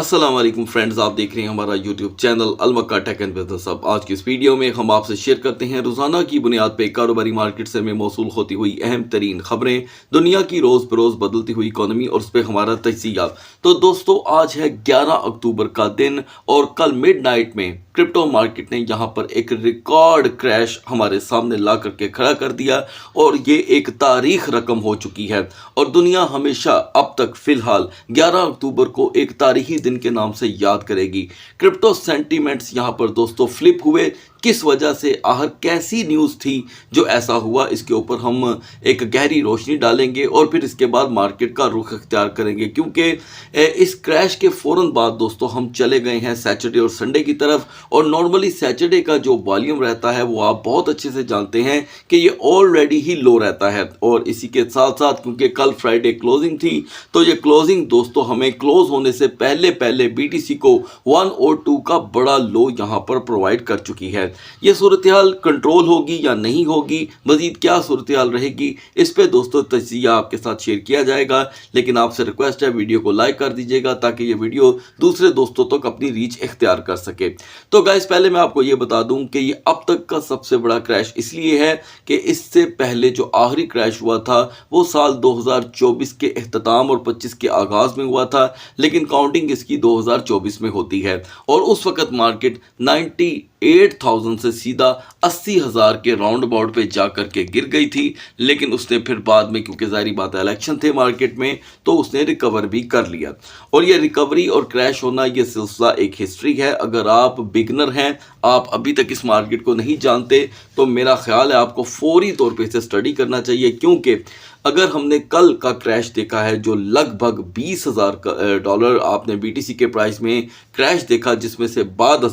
अस्सलाम वालेकुम फ्रेंड्स, आप देख रहे हैं हमारा YouTube channel Almakka tech and business hub. आज की इस वीडियो में हम आपसे शेयर करते हैं रोज़ाना की बुनियाद पे कारोबारी मार्केट से में मौसूल होती हुई अहम तरीन खबरें, दुनिया की रोज़ बरोज़ बदलती हुई इकोनॉमी और उस पर हमारा तजिया। तो दोस्तों, आज है 11 अक्टूबर का दिन और कल मिडनाइट में क्रिप्टो मार्केट ने यहाँ पर एक रिकॉर्ड क्रैश हमारे सामने ला करके खड़ा कर दिया और ये एक तारीख रकम हो चुकी है। और दुनिया हमेशा अब तक फिलहाल 11 अक्टूबर को एक तारीखी दिन के नाम से याद करेगी। क्रिप्टो सेंटीमेंट्स यहाँ पर दोस्तों फ्लिप हुए, किस वजह से, आहर कैसी न्यूज़ थी जो ऐसा हुआ, इसके ऊपर हम एक गहरी रोशनी डालेंगे और फिर इसके बाद मार्केट का रुख अख्तियार करेंगे। क्योंकि इस क्रैश के फ़ौरन बाद दोस्तों हम चले गए हैं सैटरडे और संडे की तरफ, और नॉर्मली सैटरडे का जो वॉल्यूम रहता है वो आप बहुत अच्छे से जानते हैं कि ये ऑलरेडी ही लो रहता है। और इसी के साथ साथ क्योंकि कल फ्राइडे क्लोजिंग थी, तो ये क्लोजिंग दोस्तों हमें क्लोज होने से पहले पहले BTC को 102 का बड़ा लो यहाँ पर प्रोवाइड कर चुकी है। ये सूरत हाल कंट्रोल होगी या नहीं होगी, मजीद क्या सूरत हाल रहेगी, इस पे दोस्तों तजिया आपके साथ शेयर किया जाएगा। लेकिन आपसे रिक्वेस्ट है वीडियो को लाइक कर दीजिएगा ताकि ये वीडियो दूसरे दोस्तों तक अपनी रीच इख्तियार कर सके। तो गाइस, पहले मैं आपको ये बता दूं कि ये अब तक का सबसे बड़ा क्रैश इसलिए है कि इससे पहले जो आखिरी क्रैश हुआ था वो साल 2024 के इख्तिताम और 25 के आगाज़ में हुआ था, लेकिन काउंटिंग इसकी 2024 में होती है। और उस वक्त मार्केट 98,000 से सीधा 80,000 के राउंड अबाउट पे जा कर के गिर गई थी। लेकिन उसने फिर बाद में, क्योंकि ज़ाहिर बात है इलेक्शन थे मार्केट में, तो उसने रिकवर भी कर लिया। और ये रिकवरी और क्रैश होना ये सिलसिला एक हिस्ट्री है। अगर आप बिगनर हैं, आप अभी तक इस मार्केट को नहीं जानते, तो मेरा ख्याल है आपको फौरी तौर पे इसे स्टडी करना चाहिए। क्योंकि अगर हमने कल का क्रैश देखा है जो लगभग $20,000 आपने BTC के प्राइस में क्रैश देखा, जिसमें से बाद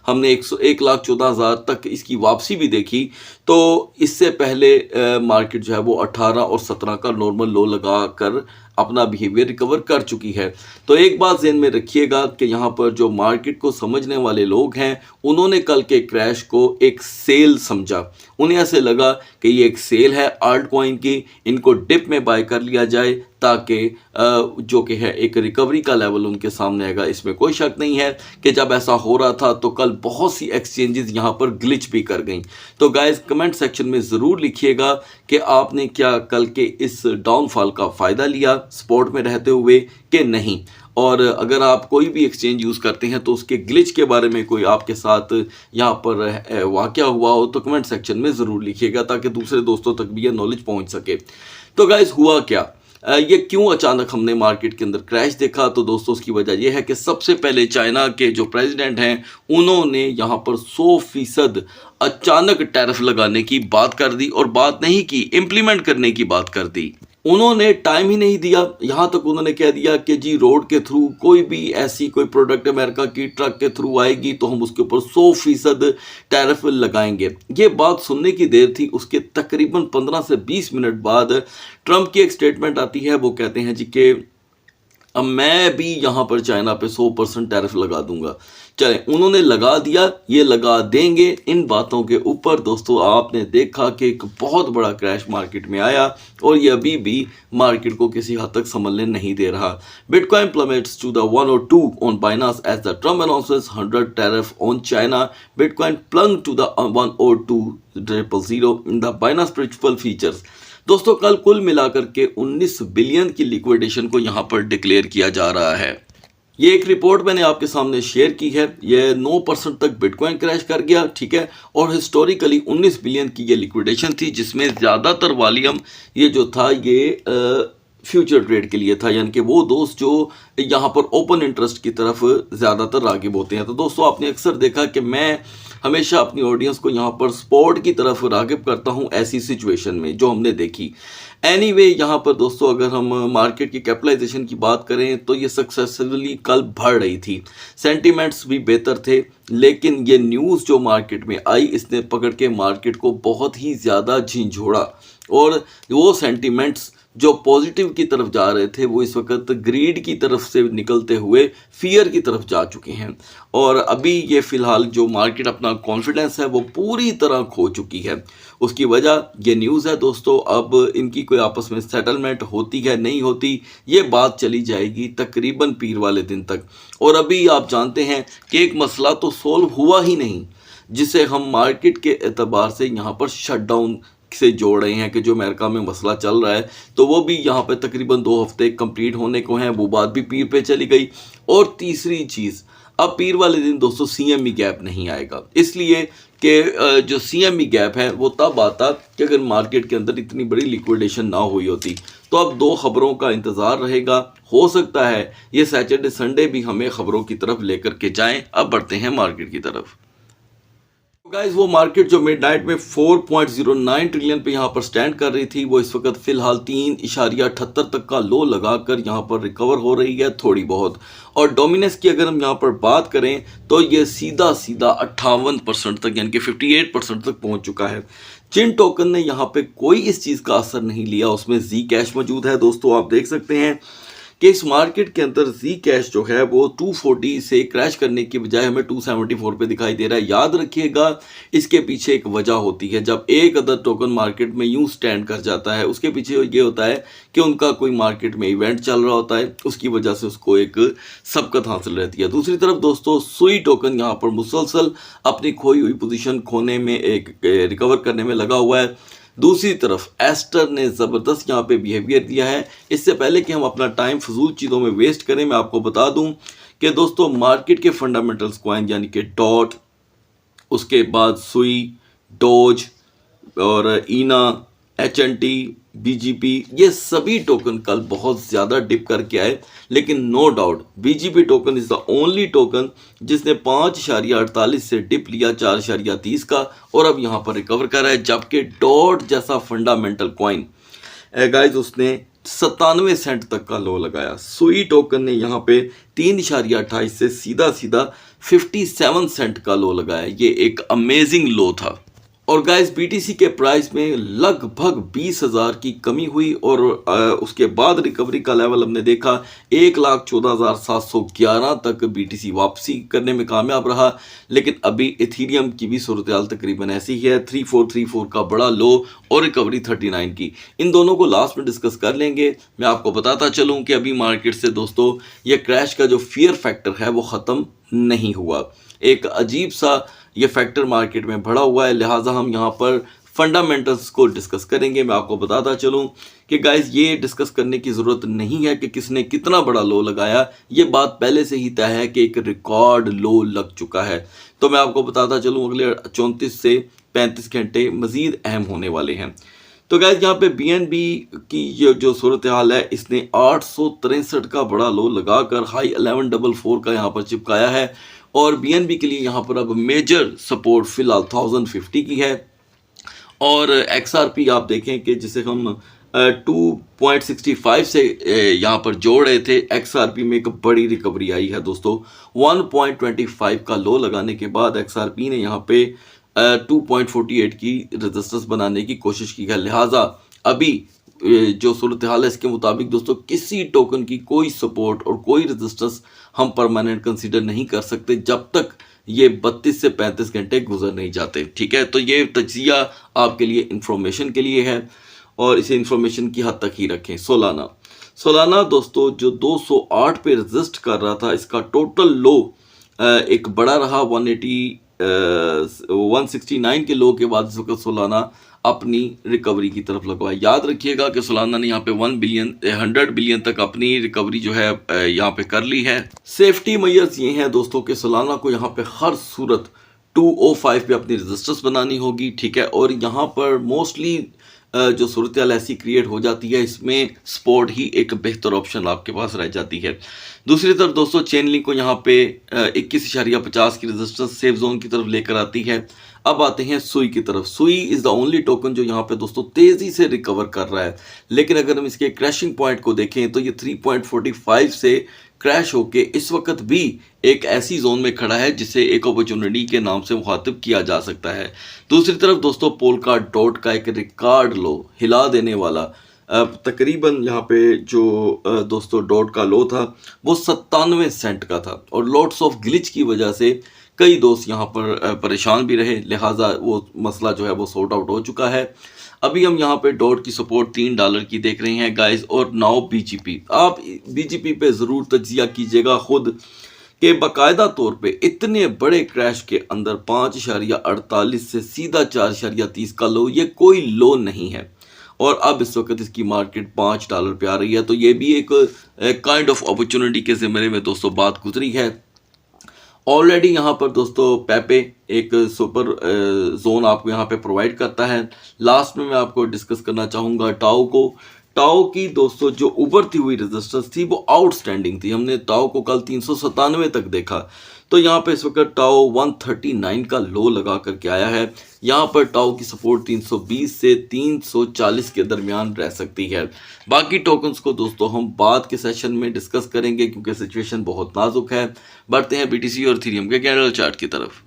हमने 1,14,000 तक इसकी वापसी भी देखी, तो इससे पहले मार्केट जो है वो 18 और 17 का नॉर्मल लो लगा कर अपना बिहेवियर रिकवर कर चुकी है। तो एक बात ज़हन में रखिएगा कि यहाँ पर जो मार्केट को समझने वाले लोग हैं, उन्होंने कल के क्रैश को एक सेल समझा। उन्हें ऐसे लगा कि ये एक सेल है आल्ट कॉइन की, इनको डिप में बाय कर लिया जाए ताकि जो कि है एक रिकवरी का लेवल उनके सामने आएगा। इसमें कोई शक नहीं है कि जब ऐसा हो रहा था तो कल बहुत सी एक्सचेंजेस यहाँ पर ग्लिच भी कर गई। तो गाइस, कमेंट सेक्शन में ज़रूर लिखिएगा कि आपने क्या कल के इस डाउनफॉल का फ़ायदा लिया स्पॉट में रहते हुए कि नहीं। और अगर आप कोई भी एक्सचेंज यूज़ करते हैं तो उसके ग्लिच के बारे में कोई आपके साथ यहाँ पर वाक़या हुआ हो तो कमेंट सेक्शन में ज़रूर लिखिएगा ताकि दूसरे दोस्तों तक भी यह नॉलेज पहुँच सके। तो गाइस, हुआ क्या, ये क्यों अचानक हमने मार्केट के अंदर क्रैश देखा? तो दोस्तों उसकी वजह यह है कि सबसे पहले चाइना के जो प्रेसिडेंट हैं उन्होंने यहाँ पर 100% अचानक टैरिफ लगाने की बात कर दी, और बात नहीं की, इम्प्लीमेंट करने की बात कर दी। उन्होंने टाइम ही नहीं दिया। यहाँ तक उन्होंने कह दिया कि जी रोड के थ्रू कोई भी ऐसी कोई प्रोडक्ट अमेरिका की ट्रक के थ्रू आएगी तो हम उसके ऊपर 100% टैरिफ लगाएंगे। ये बात सुनने की देर थी। उसके तकरीबन 15 से 20 मिनट बाद ट्रंप की एक स्टेटमेंट आती है। वो कहते हैं जी कि अब मैं भी यहाँ पर चाइना पे 100% टैरिफ लगा दूंगा। चले, उन्होंने लगा दिया, ये लगा देंगे। इन बातों के ऊपर दोस्तों आपने देखा कि एक बहुत बड़ा क्रैश मार्केट में आया और ये अभी भी मार्केट को किसी हद तक संभलने नहीं दे रहा। Bitcoin plummets to the 102 on Binance as the Trump announces 100 tariff on China. Bitcoin plunge to the 102,000 in the Binance principal features. दोस्तों, कल कुल मिलाकर के 19 बिलियन की लिक्विडेशन को यहाँ पर डिक्लेयर किया जा रहा है। ये एक रिपोर्ट मैंने आपके सामने शेयर की है। ये 9% तक बिटकॉइन क्रैश कर गया, ठीक है, और हिस्टोरिकली 19 बिलियन की ये लिक्विडेशन थी, जिसमें ज़्यादातर वॉल्यूम ये जो था ये फ्यूचर ट्रेड के लिए था, यानी कि वो दोस्त जो यहाँ पर ओपन इंटरेस्ट की तरफ ज़्यादातर रागिब होते हैं। तो दोस्तों, आपने अक्सर देखा कि मैं हमेशा अपनी ऑडियंस को यहाँ पर स्पॉट की तरफ रागिब करता हूँ ऐसी सिचुएशन में जो हमने देखी। एनीवे, यहाँ पर दोस्तों अगर हम मार्केट की कैपिटलाइजेशन की बात करें तो ये सक्सेसफुली कल बढ़ रही थी, सेंटीमेंट्स भी बेहतर थे। लेकिन ये न्यूज़ जो मार्केट में आई, इसने पकड़ के मार्केट को बहुत ही ज़्यादा झिंझोड़ा और वो सेंटीमेंट्स जो पॉजिटिव की तरफ जा रहे थे वो इस वक्त ग्रीड की तरफ से निकलते हुए फियर की तरफ जा चुके हैं। और अभी ये फ़िलहाल जो मार्केट अपना कॉन्फिडेंस है वो पूरी तरह खो चुकी है। उसकी वजह ये न्यूज़ है दोस्तों। अब इनकी कोई आपस में सेटलमेंट होती है नहीं होती, ये बात चली जाएगी तकरीबन पीर वाले दिन तक। और अभी आप जानते हैं कि एक मसला तो सोल्व हुआ ही नहीं, जिसे हम मार्केट के एतबार से यहाँ पर शटडाउन से जोड़ रहे हैं कि जो अमेरिका में मसला चल रहा है तो वो भी यहाँ पे तकरीबन 2 हफ्ते कंप्लीट होने को हैं, वो बात भी पीर पे चली गई। और तीसरी चीज़, अब पीर वाले दिन दोस्तों सीएमई गैप नहीं आएगा, इसलिए कि जो सीएमई गैप है वो तब आता कि अगर मार्केट के अंदर इतनी बड़ी लिक्विडेशन ना हुई होती। तो अब 2 खबरों का इंतज़ार रहेगा, हो सकता है ये सैटरडे संडे भी हमें खबरों की तरफ लेकर के जाएं। अब बढ़ते हैं मार्केट की तरफ। गाइस, वो मार्केट जो मिडनाइट में 4.09 ट्रिलियन पे यहाँ पर स्टैंड कर रही थी, वो इस वक्त फिलहाल 3.78 तक का लो लगाकर यहाँ पर रिकवर हो रही है थोड़ी बहुत। और डोमिनेंस की अगर हम यहाँ पर बात करें तो ये सीधा 58% तक यानी कि 58% तक पहुँच चुका है। जिन टोकन ने यहाँ पे कोई इस चीज़ का असर नहीं लिया उसमें जी कैश मौजूद है दोस्तों। आप देख सकते हैं कि इस मार्केट के अंदर जी कैश जो है वो 240 से क्रैश करने की बजाय हमें 274 पे दिखाई दे रहा है। याद रखिएगा, इसके पीछे एक वजह होती है। जब एक अदर टोकन मार्केट में यूं स्टैंड कर जाता है, उसके पीछे ये होता है कि उनका कोई मार्केट में इवेंट चल रहा होता है, उसकी वजह से उसको एक सबकत हासिल रहती है। दूसरी तरफ दोस्तों, सुई टोकन यहाँ पर मुसलसल अपनी खोई हुई पोजीशन खोने में एक रिकवर करने में लगा हुआ है। दूसरी तरफ एस्टर ने ज़बरदस्त यहाँ पे बिहेवियर दिया है। इससे पहले कि हम अपना टाइम फजूल चीज़ों में वेस्ट करें, मैं आपको बता दूं कि दोस्तों मार्केट के फंडामेंटल्स कॉइन यानी कि डॉट, उसके बाद सुई, डोज और ईना, HNT, BGP, ये सभी टोकन कल बहुत ज़्यादा डिप करके आए। लेकिन no doubt BGP token is the only token जिसने 5.48 से डिप लिया 4.30 का और अब यहाँ पर रिकवर कर रहा है। जबकि डॉट जैसा फंडामेंटल कॉइन गाइज उसने 97 सेंट तक का लो लगाया। सुई टोकन ने यहाँ पे 3.28 से सीधा 57 सेंट का लो लगाया। ये एक अमेजिंग लो था। और गाइस, BTC के प्राइस में लगभग 20,000 की कमी हुई और उसके बाद रिकवरी का लेवल हमने देखा 1,14,711 तक BTC वापसी करने में कामयाब रहा। लेकिन अभी इथीरियम की भी सूरत हाल तकरीबन ऐसी ही है, 3434 का बड़ा लो और रिकवरी 39 की। इन दोनों को लास्ट में डिस्कस कर लेंगे। मैं आपको बताता चलूँ कि अभी मार्केट से दोस्तों ये क्रैश का जो फियर फैक्टर है वो ख़त्म नहीं हुआ। एक अजीब सा ये फैक्टर मार्केट में बढ़ा हुआ है, लिहाजा हम यहाँ पर फंडामेंटल्स को डिस्कस करेंगे। मैं आपको बताता चलूँ कि गाइस ये डिस्कस करने की ज़रूरत नहीं है कि किसने कितना बड़ा लो लगाया, ये बात पहले से ही तय है कि एक रिकॉर्ड लो लग चुका है। तो मैं आपको बताता चलूँ अगले 34 से 35 घंटे मज़ीद अहम होने वाले हैं। तो गाइस, यहाँ पे BNB की ये जो सूरत हाल है, इसने 863 का बड़ा लो लगाकर हाई 1144 का यहाँ पर चिपकाया है। और BNB के लिए यहाँ पर अब मेजर सपोर्ट फिलहाल 1050 की है। और XRP आप देखें कि जिसे हम 2.65 से यहाँ पर जोड़ रहे थे, XRP में एक बड़ी रिकवरी आई है दोस्तों। 1.25 का लो लगाने के बाद XRP ने यहाँ पे 2.48 की रेजिस्टेंस बनाने की कोशिश की है। लिहाजा अभी जो सूरत हाल है इसके मुताबिक दोस्तों किसी टोकन की कोई सपोर्ट और कोई रेजिस्टेंस हम परमानेंट कंसीडर नहीं कर सकते जब तक ये 32 से 35 घंटे गुजर नहीं जाते। ठीक है, तो ये तज्जिया आपके लिए इंफॉर्मेशन के लिए है और इसे इंफॉर्मेशन की हद तक ही रखें। सोलाना दोस्तों जो 208 पे रजिस्ट कर रहा था, इसका टोटल लो एक बड़ा रहा 169 के लो के बाद इस वक्त सोलाना अपनी रिकवरी की तरफ लगवा। याद रखिएगा कि सोलाना ने यहाँ पे 100 बिलियन तक अपनी रिकवरी जो है यहाँ पे कर ली है। सेफ्टी मेजर्स ये हैं दोस्तों कि सोलाना को यहाँ पे हर सूरत 205 पे अपनी रेजिस्टेंस बनानी होगी। ठीक है, और यहाँ पर मोस्टली जो सूरत हाल ऐसी क्रिएट हो जाती है, इसमें स्पॉट ही एक बेहतर ऑप्शन आपके पास रह जाती है। दूसरी तरफ दोस्तों चेन लिंक को यहाँ पे 21.50 की रेजिस्टेंस सेफ जोन की तरफ लेकर आती है। अब आते हैं सुई की तरफ। सुई इज़ द ओनली टोकन जो यहाँ पे दोस्तों तेज़ी से रिकवर कर रहा है। लेकिन अगर हम इसके क्रैशिंग पॉइंट को देखें तो ये 3.45 से क्रैश होके इस वक्त भी एक ऐसी जोन में खड़ा है जिसे एक अपॉर्चुनिटी के नाम से मुखातिब किया जा सकता है। दूसरी तरफ दोस्तों पोलका डॉट का एक रिकॉर्ड लो हिला देने वाला तकरीबन यहाँ पे जो दोस्तों डॉट का लो था वो 97 सेंट का था और लॉट्स ऑफ ग्लिच की वजह से कई दोस्त यहाँ पर परेशान भी रहे, लिहाजा वो मसला जो है वो सॉर्ट आउट हो चुका है। अभी हम यहाँ पे डॉट की सपोर्ट $3 की देख रहे हैं गाइस। और नाउ बीजीपी, आप बीजीपी पे ज़रूर तज्जिया कीजिएगा खुद कि बाकायदा तौर पे इतने बड़े क्रैश के अंदर 5.48 से सीधा 4.30 का लो, ये कोई लो नहीं है। और अब इस वक्त इसकी मार्केट $5 पे आ रही है, तो ये भी एक काइंड ऑफ अपॉर्चुनिटी के ज़रिए में दोस्तों बात गुजरी है। ऑलरेडी यहाँ पर दोस्तों पेपे एक सुपर जोन आपको यहाँ पे प्रोवाइड करता है। लास्ट में मैं आपको डिस्कस करना चाहूँगा टाओ को। टाओ की दोस्तों जो उभरती हुई रेजिस्टेंस थी वो आउटस्टैंडिंग थी। हमने टाओ को कल 397 तक देखा, तो यहाँ पे इस वक्त टाओ 139 का लो लगा करके आया है। यहाँ पर टाओ की सपोर्ट 320 से 340 के दरमियान रह सकती है। बाकी टोकन्स को दोस्तों हम बाद के सेशन में डिस्कस करेंगे क्योंकि सिचुएशन बहुत नाजुक है। बढ़ते हैं बीटीसी और इथेरियम के कैंडल चार्ट की तरफ।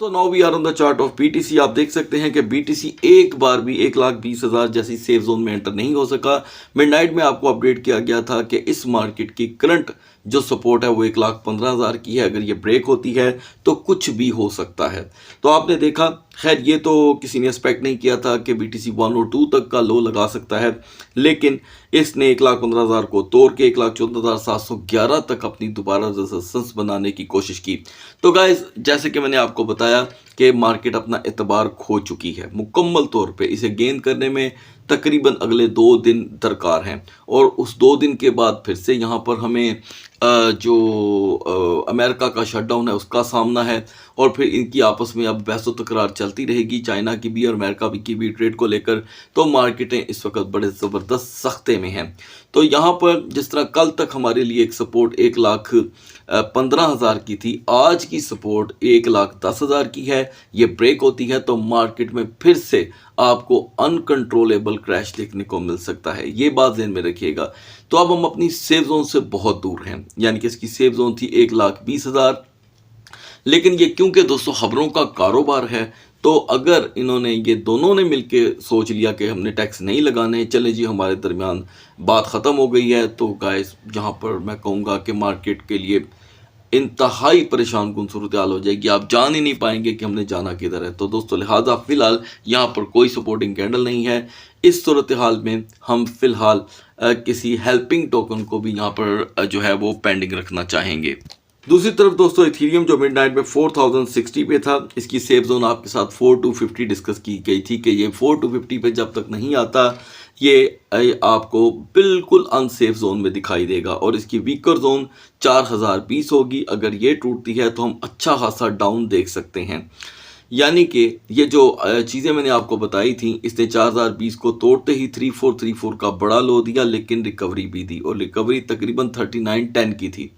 तो now we are on the chart of BTC. आप देख सकते हैं कि बीटीसी एक बार भी 1,20,000 जैसी सेफ जोन में एंटर नहीं हो सका। मिडनाइट में आपको अपडेट किया गया था कि इस मार्केट की करंट जो सपोर्ट है वो 1,15,000 की है। अगर ये ब्रेक होती है तो कुछ भी हो सकता है। तो आपने देखा, खैर ये तो किसी ने एक्सपेक्ट नहीं किया था कि बीटीसी 1 और 2 तक का लो लगा सकता है, लेकिन इसने 1,15,000 को तोड़ के 1,14,711 तक अपनी दोबारा रेजिस्टेंस बनाने की कोशिश की। तो गाइस, जैसे कि मैंने आपको बताया कि मार्केट अपना एतबार खो चुकी है मुकम्मल तौर पे। इसे गेन करने में तकरीबन अगले 2 दिन दरकार हैं और उस 2 दिन के बाद फिर से यहाँ पर हमें जो अमेरिका का शटडाउन है उसका सामना है और फिर इनकी आपस में अब बहस व तकरार चलती रहेगी, चाइना की भी और अमेरिका की भी ट्रेड को लेकर। तो मार्केटें इस वक्त बड़े ज़बरदस्त सख्ते में हैं। तो यहाँ पर जिस तरह कल तक हमारे लिए एक सपोर्ट 1,15,000 की थी, आज की सपोर्ट 1,10,000 की है। ये ब्रेक होती है तो मार्केट में फिर से आपको अनकंट्रोलेबल क्रैश देखने को मिल सकता है, ये बात ध्यान में रखिएगा। तो अब हम अपनी सेफ जोन से बहुत दूर हैं, यानी कि इसकी सेफ जोन थी 1,20,000। लेकिन ये क्योंकि दोस्तों खबरों का कारोबार है, तो अगर इन्होंने ये दोनों ने मिलके सोच लिया कि हमने टैक्स नहीं लगाने, चले जी हमारे दरमियान बात ख़त्म हो गई है, तो गाइस यहाँ पर मैं कहूँगा कि मार्केट के लिए इंतहाई परेशान कुन सूरत हाल हो जाएगी। आप जान ही नहीं पाएंगे कि हमने जाना किधर है। तो दोस्तों लिहाजा फ़िलहाल यहाँ पर कोई सपोर्टिंग कैंडल नहीं है। इस सूरत हाल में हम फ़िलहाल किसी हेल्पिंग टोकन को भी यहाँ पर जो है वो पेंडिंग रखना चाहेंगे। दूसरी तरफ दोस्तों इथेरियम जो मिडनाइट में 4060 पे था, इसकी सेफ जोन आपके साथ 4250 डिस्कस की गई थी कि ये 4250 पे जब तक नहीं आता ये आपको बिल्कुल अनसेफ जोन में दिखाई देगा और इसकी वीकर जोन 4020 होगी। अगर ये टूटती है तो हम अच्छा खासा डाउन देख सकते हैं। यानी कि ये जो चीज़ें मैंने आपको बताई थी, इसने 4020 को तोड़ते ही 3434 का बड़ा लो दिया, लेकिन रिकवरी भी दी और रिकवरी तकरीबन 3910 की थी।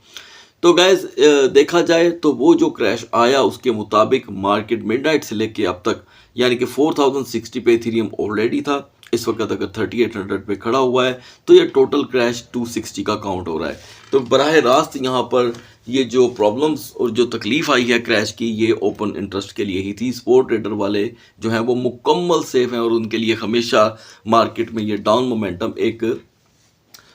तो गैस देखा जाए तो वो जो क्रैश आया उसके मुताबिक मार्केट मिडनाइट से लेके अब तक, यानी कि 4060 पे इथेरियम ऑलरेडी था, इस वक्त अगर 3800 पे खड़ा हुआ है तो ये टोटल क्रैश 260 का काउंट हो रहा है। तो बराह रास्त यहाँ पर ये जो प्रॉब्लम्स और जो तकलीफ आई है क्रैश की, ये ओपन इंटरेस्ट के लिए ही थी। स्पोर्ट ट्रेडर वाले जो हैं वो मुकम्मल सेफ हैं और उनके लिए हमेशा मार्केट में ये डाउन मोमेंटम एक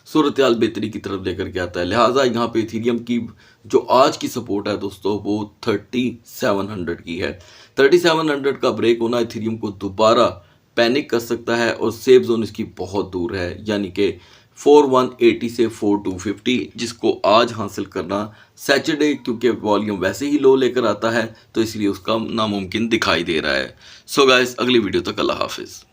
सूरत हाल बेहतरी की तरफ लेकर के आता है। लिहाजा यहाँ पे इथेरियम की जो आज की सपोर्ट है दोस्तों वो 3700 की है। 3700 का ब्रेक होना इथेरियम को दोबारा पैनिक कर सकता है और सेफ जोन इसकी बहुत दूर है, यानी कि 4180 से 4250, जिसको आज हासिल करना सैटरडे, क्योंकि वॉल्यूम वैसे ही लो लेकर आता है तो इसलिए उसका नामुमकिन दिखाई दे रहा है। सो गाइस, अगली वीडियो तक अल्लाह हाफिज़।